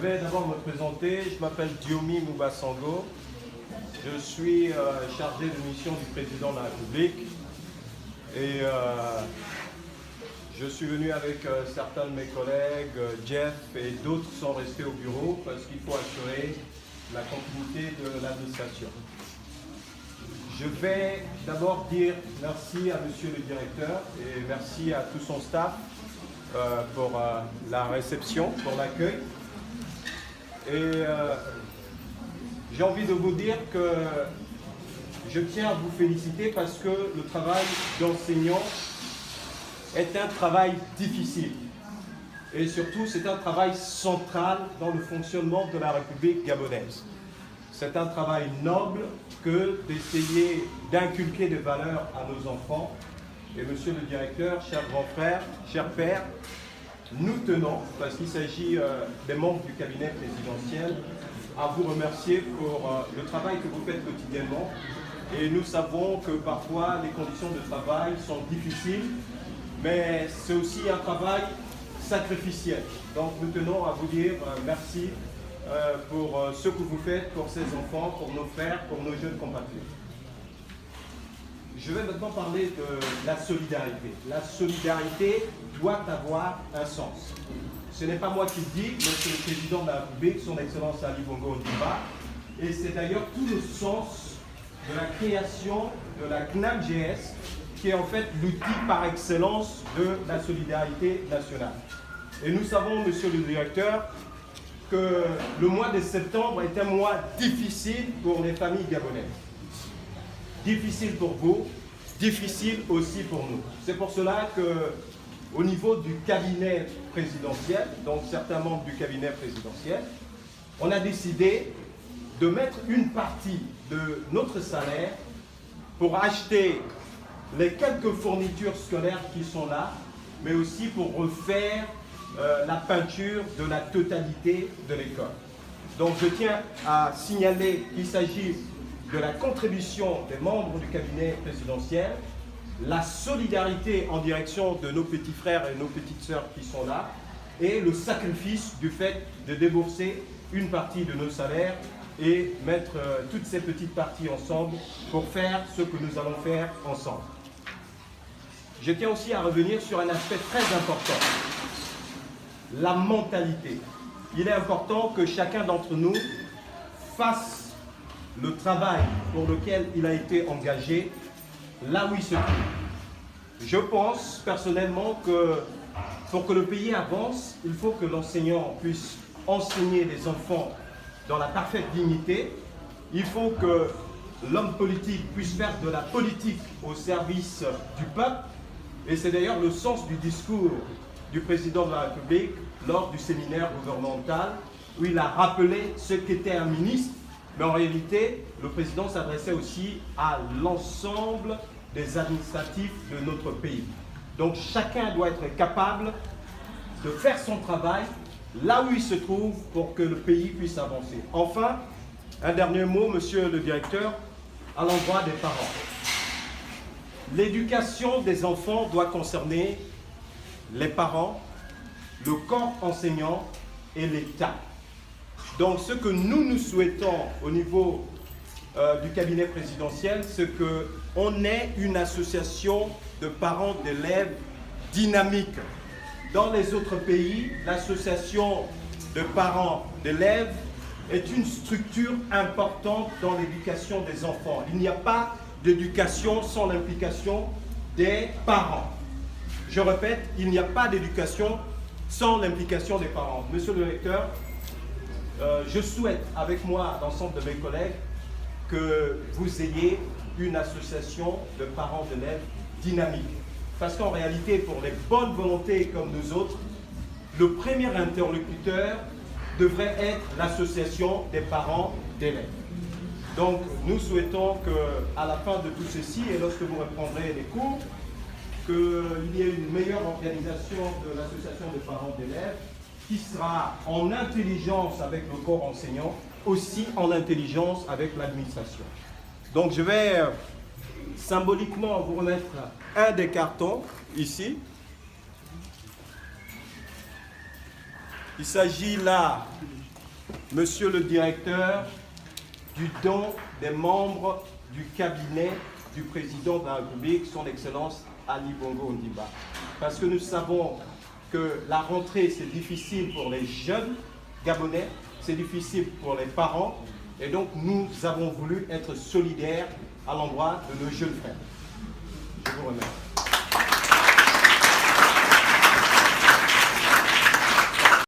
vais d'abord me présenter. Je m'appelle Diomi Moubasango. Je suis chargé de mission du président de la République. Et je suis venu avec certains de mes collègues, Jeff et d'autres sont restés au bureau parce qu'il faut assurer la continuité de l'administration. Je vais d'abord dire merci à monsieur le directeur et merci à tout son staff pour la réception, pour l'accueil. Et j'ai envie de vous dire que je tiens à vous féliciter parce que le travail d'enseignant est un travail difficile. Et surtout, c'est un travail central dans le fonctionnement de la République gabonaise. C'est un travail noble que d'essayer d'inculquer des valeurs à nos enfants. Et monsieur le directeur, cher grand frère, cher père, nous tenons, parce qu'il s'agit des membres du cabinet présidentiel, à vous remercier pour le travail que vous faites quotidiennement. Et nous savons que parfois les conditions de travail sont difficiles, mais c'est aussi un travail sacrificiel. Donc nous tenons à vous dire merci pour ce que vous faites pour ces enfants, pour nos frères, pour nos jeunes compatriotes. Je vais maintenant parler de la solidarité. La solidarité doit avoir un sens. Ce n'est pas moi qui le dis, mais c'est le président de la République, son Excellence Ali Bongo Ondimba. Et c'est d'ailleurs tout le sens de la création de la CNAMGS, qui est en fait l'outil par excellence de la solidarité nationale. Et nous savons, monsieur le directeur, que le mois de septembre est un mois difficile pour les familles gabonaises. Difficile pour vous, difficile aussi pour nous. C'est pour cela qu'au niveau du cabinet présidentiel, donc certains membres du cabinet présidentiel, on a décidé de mettre une partie de notre salaire pour acheter les quelques fournitures scolaires qui sont là, mais aussi pour refaire la peinture de la totalité de l'école. Donc je tiens à signaler qu'il s'agit de la contribution des membres du cabinet présidentiel, la solidarité en direction de nos petits frères et nos petites sœurs qui sont là, et le sacrifice du fait de débourser une partie de nos salaires et mettre toutes ces petites parties ensemble pour faire ce que nous allons faire ensemble. Je tiens aussi à revenir sur un aspect très important, la mentalité. Il est important que chacun d'entre nous fasse le travail pour lequel il a été engagé là où il se trouve. Je pense personnellement que pour que le pays avance, il faut que l'enseignant puisse enseigner les enfants dans la parfaite dignité. Il faut que l'homme politique puisse faire de la politique au service du peuple. Et c'est d'ailleurs le sens du discours du président de la République lors du séminaire gouvernemental où il a rappelé ce qu'était un ministre. Mais en réalité, le président s'adressait aussi à l'ensemble des administratifs de notre pays. Donc chacun doit être capable de faire son travail là où il se trouve pour que le pays puisse avancer. Enfin, un dernier mot, monsieur le directeur, à l'endroit des parents. L'éducation des enfants doit concerner les parents, le corps enseignant et l'État. Donc ce que nous souhaitons au niveau du cabinet présidentiel, c'est qu'on ait une association de parents d'élèves dynamique. Dans les autres pays, l'association de parents d'élèves est une structure importante dans l'éducation des enfants. Il n'y a pas d'éducation sans l'implication des parents. Je répète, il n'y a pas d'éducation sans l'implication des parents. Monsieur le recteur, je souhaite avec moi, l'ensemble de mes collègues, que vous ayez une association de parents d'élèves dynamique. Parce qu'en réalité, pour les bonnes volontés comme nous autres, le premier interlocuteur devrait être l'association des parents d'élèves. Donc, nous souhaitons qu'à la fin de tout ceci, et lorsque vous reprendrez les cours, qu'il y ait une meilleure organisation de l'association des parents d'élèves qui sera en intelligence avec le corps enseignant, aussi en intelligence avec l'administration. Donc, je vais symboliquement vous remettre un des cartons ici. Il s'agit là Monsieur le directeur, du don des membres du cabinet du président de la République, son Excellence Ali Bongo Ondimba. Parce que nous savons que la rentrée, c'est difficile pour les jeunes Gabonais, c'est difficile pour les parents, et donc nous avons voulu être solidaires à l'endroit de nos jeunes frères. Je vous remercie.